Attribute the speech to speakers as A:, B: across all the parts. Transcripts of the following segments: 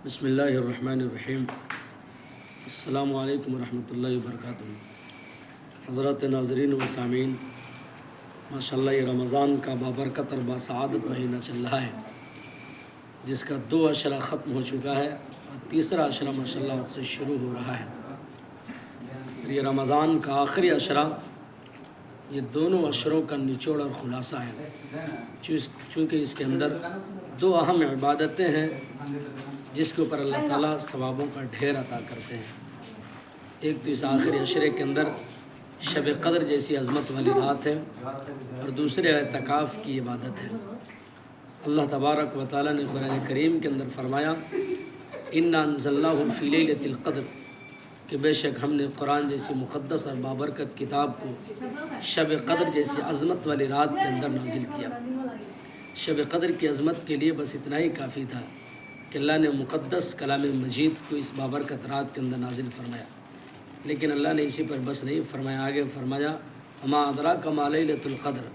A: بسم اللہ الرحمن الرحیم۔ السلام علیکم ورحمۃ اللہ وبرکاتہ۔ حضرات ناظرین و سامعین، ماشاءاللہ یہ رمضان کا بابرکت اور باسعادت مہینہ چل رہا ہے، جس کا 2 عشرہ ختم ہو چکا ہے اور تیسرا عشرہ ماشاءاللہ سے شروع ہو رہا ہے۔ یہ رمضان کا آخری عشرہ، یہ دونوں عشروں کا نچوڑ اور خلاصہ ہے، چونکہ اس کے اندر 2 اہم عبادتیں ہیں جس کے اوپر اللہ تعالیٰ ثوابوں کا ڈھیر عطا کرتے ہیں۔ ایک تو اس آخری عشرے کے اندر شب قدر جیسی عظمت والی رات ہے، اور دوسرے اعتکاف کی عبادت ہے۔ اللہ تبارک و تعالیٰ نے قرآن کریم کے اندر فرمایا، اِنَّا أَنزَلْنَاهُ فِي لَيْلَةِ الْقَدْرِ، کہ بے شک ہم نے قرآن جیسی مقدس اور بابرکت کتاب کو شب قدر جیسی عظمت والی رات کے اندر نازل کیا۔ شب قدر کی عظمت کے لیے بس اتنا ہی کافی تھا کہ اللہ نے مقدس کلام مجید کو اس بابرکت رات کے اندر نازل فرمایا، لیکن اللہ نے اسی پر بس نہیں فرمایا، آگے فرمایا وما ادراک ما لیلۃ القدر۔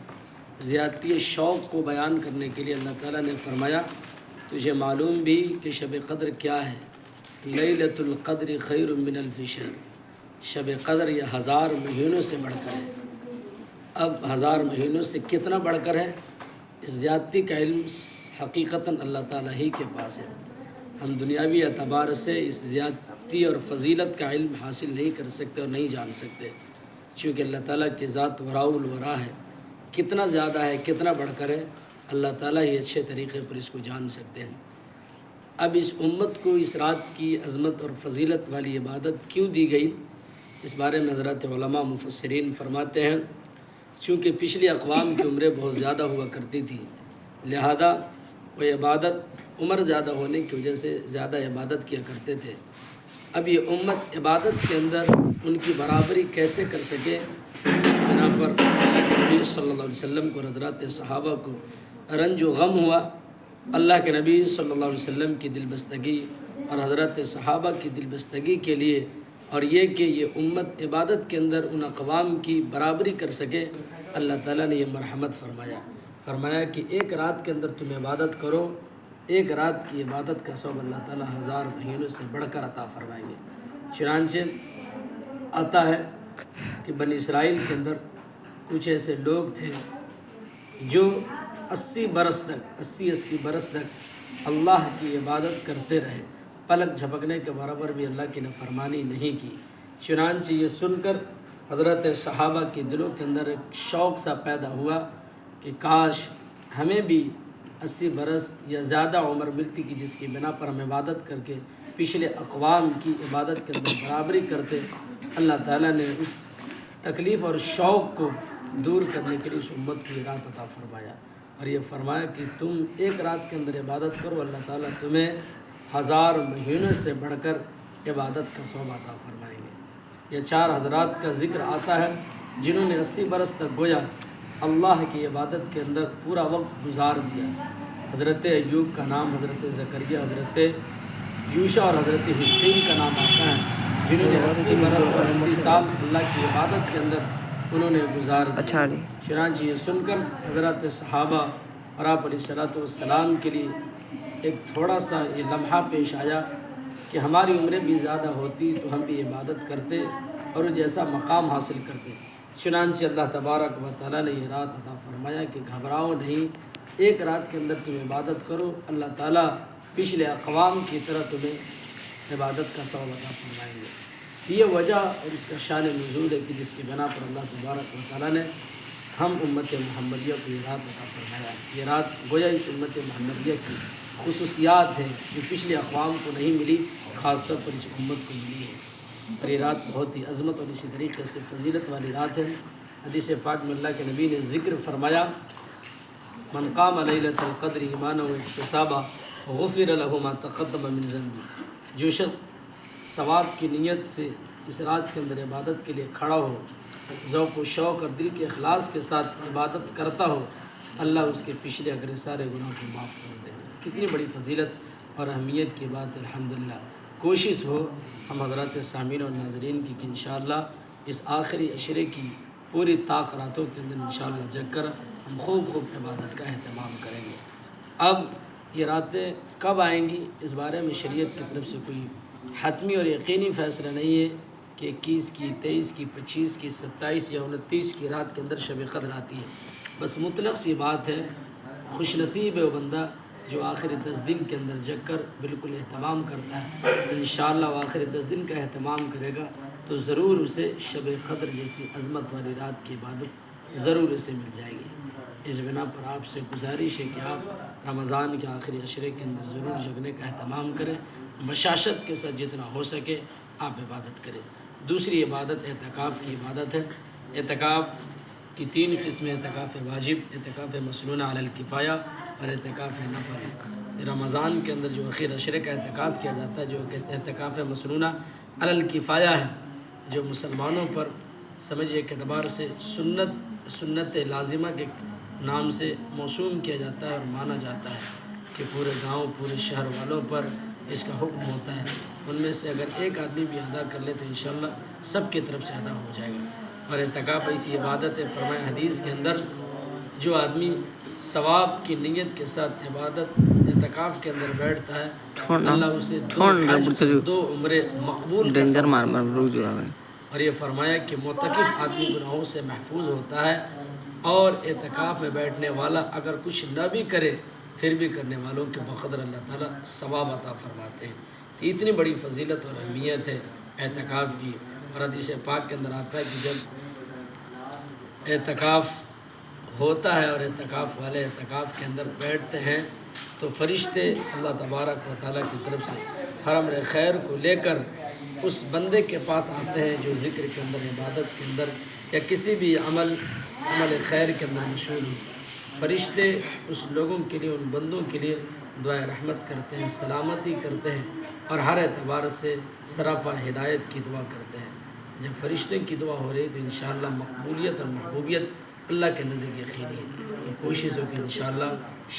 A: زیادتی شوق کو بیان کرنے کے لیے اللہ تعالیٰ نے فرمایا، تجھے معلوم بھی کہ شب قدر کیا ہے؟ لیلۃ القدر خیر من الف شہر۔ شب قدر یہ 1000 مہینوں سے بڑھ کر ہے۔ اب 1000 مہینوں سے کتنا بڑھ کر ہے؟ اس زیادتی کا علم حقیقتاً اللہ تعالیٰ ہی کے پاس ہے۔ ہم دنیاوی اعتبار سے اس زیادتی اور فضیلت کا علم حاصل نہیں کر سکتے اور نہیں جان سکتے، چونکہ اللہ تعالیٰ کی ذات وراء الورا ہے۔ کتنا زیادہ ہے، کتنا بڑھ کر ہے، اللہ تعالیٰ ہی اچھے طریقے پر اس کو جان سکتے ہیں۔ اب اس امت کو اس رات کی عظمت اور فضیلت والی عبادت کیوں دی گئی، اس بارے میں حضرات علماء مفسرین فرماتے ہیں، چونکہ پچھلی اقوام کی عمریں بہت زیادہ ہوا کرتی تھی، لہذا وہ عبادت عمر زیادہ ہونے کی وجہ سے زیادہ عبادت کیا کرتے تھے۔ اب یہ امت عبادت کے اندر ان کی برابری کیسے کر سکے، بنا پر نبی صلی اللہ علیہ وسلم کو، حضرات صحابہ کو رنج و غم ہوا۔ اللہ کے نبی صلی اللہ علیہ وسلم کی دل بستگی اور حضرات صحابہ کی دل بستگی کے لیے، اور یہ کہ یہ امت عبادت کے اندر ان اقوام کی برابری کر سکے، اللہ تعالیٰ نے یہ مرحمت فرمایا کہ ایک رات کے اندر تم عبادت کرو، ایک رات کی عبادت کا ثواب اللہ تعالیٰ 1000 مہینوں سے بڑھ کر عطا فرمائیں گے۔ چنانچہ آتا ہے کہ بنی اسرائیل کے اندر کچھ ایسے لوگ تھے جو 80 برس تک اللہ کی عبادت کرتے رہے، پلک جھپکنے کے برابر بھی اللہ کی نافرمانی نہیں کی۔ چنانچہ یہ سن کر حضرت صحابہ کے دلوں کے اندر ایک شوق سا پیدا ہوا کہ کاش ہمیں بھی 80 برس یا زیادہ عمر ملتی کہ جس کی بنا پر ہم عبادت کر کے پچھلے اقوام کی عبادت کے اندر برابری کرتے۔ اللہ تعالیٰ نے اس تکلیف اور شوق کو دور کرنے کے لیے اس امت کو یہ رات عطا فرمایا، اور یہ فرمایا کہ تم ایک رات کے اندر عبادت کرو، اللہ تعالیٰ تمہیں 1000 مہینوں سے بڑھ کر عبادت کا ثواب عطا فرمائیں گے۔ یہ 4 حضرات کا ذکر آتا ہے جنہوں نے 80 برس تک گویا اللہ کی عبادت کے اندر پورا وقت گزار دیا۔ حضرت ایوب کا نام، حضرت زکریا، حضرت یوشع اور حضرت حزقیل کا نام آتا ہے، جنہوں نے 80 برس اور 80 سال اللہ کی عبادت کے اندر انہوں نے گزار دیا۔ چنانچہ یہ سن کر حضرت صحابہ اور آپ علیہ الصلوۃ والسلام کے لیے ایک تھوڑا سا یہ لمحہ پیش آیا کہ ہماری عمریں بھی زیادہ ہوتی تو ہم بھی عبادت کرتے اور جیسا مقام حاصل کرتے۔ چنانچہ اللہ تبارک و تعالیٰ نے یہ رات عطا فرمایا کہ گھبراؤ نہیں، ایک رات کے اندر تم عبادت کرو، اللہ تعالیٰ پچھلے اقوام کی طرح تمہیں عبادت کا ثواب عطا فرمائیں گے۔ یہ وجہ اور اس کا شان نزول ہے کہ جس کی بنا پر اللہ تبارک و تعالیٰ نے ہم امت محمدیہ کو یہ رات عطا فرمایا۔ یہ رات گویا اس امت محمدیہ کی خصوصیات ہیں جو پچھلے اقوام کو نہیں ملی، خاص طور پر اس امت کو ملی ہے، اور یہ رات بہت ہی عظمت اور اسی طریقے سے فضیلت والی رات ہے۔ حدیث پاک میں اللہ کے نبی نے ذکر فرمایا، من قام لیلۃ القدر ایمانا واحتسابا غفر له ما تقدم من ذنبه۔ جو شخص ثواب کی نیت سے اس رات کے اندر عبادت کے لیے کھڑا ہو، ذوق و شوق اور دل کے اخلاص کے ساتھ عبادت کرتا ہو، اللہ اس کے پچھلے اگرے سارے گناہ کو معاف کر دے گا۔ کتنی بڑی فضیلت اور اہمیت کی بات ہے۔ الحمدللہ کوشش ہو ہم حضرات سامعین اور ناظرین کی کہ انشاءاللہ اس آخری عشرے کی پوری طاق راتوں کے اندر انشاءاللہ جگ کر ہم خوب عبادت کا اہتمام کریں گے۔ اب یہ راتیں کب آئیں گی اس بارے میں شریعت کی طرف سے کوئی حتمی اور یقینی فیصلہ نہیں ہے کہ 21 کی، 23 کی، 25 کی، 27 یا 29 کی رات کے اندر شب قدر آتی ہے۔ بس مطلق سی بات ہے، خوش نصیب ہے وہ بندہ جو آخر 10 دن کے اندر جگ کر بالکل اہتمام کرتا ہے۔ انشاءاللہ وہ آخر 10 دن کا اہتمام کرے گا تو ضرور اسے شب قدر جیسی عظمت والی رات کی عبادت ضرور اسے مل جائے گی۔ اس بنا پر آپ سے گزارش ہے کہ آپ رمضان کے آخری عشرے کے اندر ضرور جگنے کا اہتمام کریں، بشاشت کے ساتھ جتنا ہو سکے آپ عبادت کریں۔ دوسری عبادت اعتکاف کی عبادت ہے۔ اعتکاف کی 3 قسمیں: اعتکاف واجب، اعتکاف مسنونہ علی الکفایہ اور اعتکاف نفل۔ رمضان کے اندر جو آخر عشرے کا اعتکاف کیا جاتا ہے، جو کہ اعتکاف مسنونہ علی الکفایہ ہے، جو مسلمانوں پر سمجھ ایک اعتبار سے سنت لازمہ کے نام سے موسوم کیا جاتا ہے اور مانا جاتا ہے کہ پورے گاؤں، پورے شہر والوں پر اس کا حکم ہوتا ہے۔ ان میں سے اگر ایک آدمی بھی ادا کر لے تو انشاءاللہ سب کی طرف سے ادا ہو جائے گا۔ اور اعتکاف ایسی عبادت ہے، فرمایا حدیث کے اندر، جو آدمی ثواب کی نیت کے ساتھ اعتکاف کے اندر بیٹھتا ہے، اللہ اسے 2 حج 2 عمرے مقبول کا ثواب دیتا ہے۔ اور یہ فرمایا کہ معتکف آدمی گناہوں سے محفوظ ہوتا ہے، اور اعتکاف میں بیٹھنے والا اگر کچھ نہ بھی کرے پھر بھی کرنے والوں کے بقدر اللہ تعالیٰ ثواب عطا فرماتے ہیں۔ تو اتنی بڑی فضیلت اور اہمیت ہے اعتکاف کی۔ اور حدیث پاک کے اندر آتا ہے کہ جب اعتکاف ہوتا ہے اور اعتکاف والے اعتکاف کے اندر بیٹھتے ہیں تو فرشتے اللہ تبارک و تعالیٰ کی طرف سے ہر امر خیر کو لے کر اس بندے کے پاس آتے ہیں جو ذکر کے اندر، عبادت کے اندر یا کسی بھی عمل خیر کے اندر مشغول ہو۔ فرشتے اس لوگوں کے لیے، ان بندوں کے لیے دعائے رحمت کرتے ہیں، سلامتی کرتے ہیں اور ہر اعتبار سے سراپا ہدایت کی دعا کرتے ہیں۔ جب فرشتے کی دعا ہو رہی تو انشاءاللہ مقبولیت اور محبوبیت اللہ کے نزدیک یقینی ہے۔ تو کوشش ہو کہ انشاءاللہ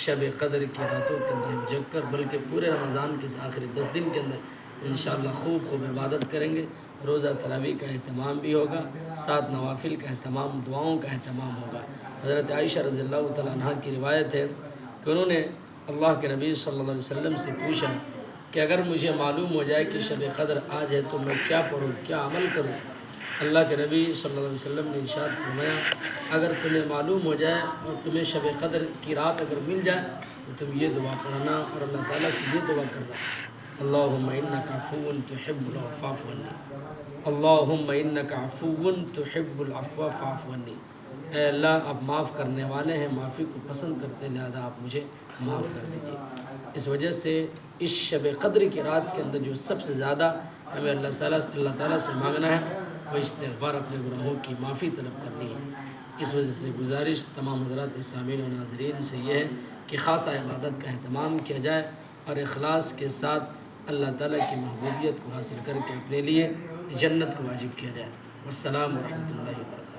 A: شب قدر کی راتوں کے اندر ہم جگ کر، بلکہ پورے رمضان کے آخری 10 دن کے اندر انشاءاللہ خوب عبادت کریں گے۔ روزہ تراویح کا اہتمام بھی ہوگا، ساتھ نوافل کا اہتمام، دعاؤں کا اہتمام ہوگا۔ حضرت عائشہ رضی اللہ تعالیٰ عنہ کی روایت ہے کہ انہوں نے اللہ کے نبی صلی اللہ علیہ وسلم سے پوچھا کہ اگر مجھے معلوم ہو جائے کہ شب قدر آج ہے تو میں کیا پڑھوں، کیا عمل کروں؟ اللہ کے نبی صلی اللہ علیہ وسلم نے ارشاد فرمایا، اگر تمہیں معلوم ہو جائے اور تمہیں شب قدر کی رات اگر مل جائے تو تم یہ دعا پڑھنا اور اللہ تعالیٰ سے یہ دعا کرنا: اللہم انک عفو تحب العفو فاعف عنی، اللہم انک عفو تحب العفو فاعف عنی۔ اے اللہ، آپ معاف کرنے والے ہیں، معافی کو پسند کرتے ہیں، لہذا آپ مجھے معاف کر دیجیے۔ اس وجہ سے اس شب قدر کی رات کے اندر جو سب سے زیادہ ہمیں اللہ تعالیٰ سے مانگنا ہے وہ استغفار، اپنے گناہوں کی معافی طلب کرنی ہے۔ اس وجہ سے گزارش تمام حضرات سامعین و ناظرین سے یہ ہے کہ خاصہ عبادت کا اہتمام کیا جائے اور اخلاص کے ساتھ اللہ تعالیٰ کی محبوبیت کو حاصل کر کے اپنے لیے جنت کو واجب کیا جائے۔ والسلام ورحمۃ اللہ وبرکاتہ۔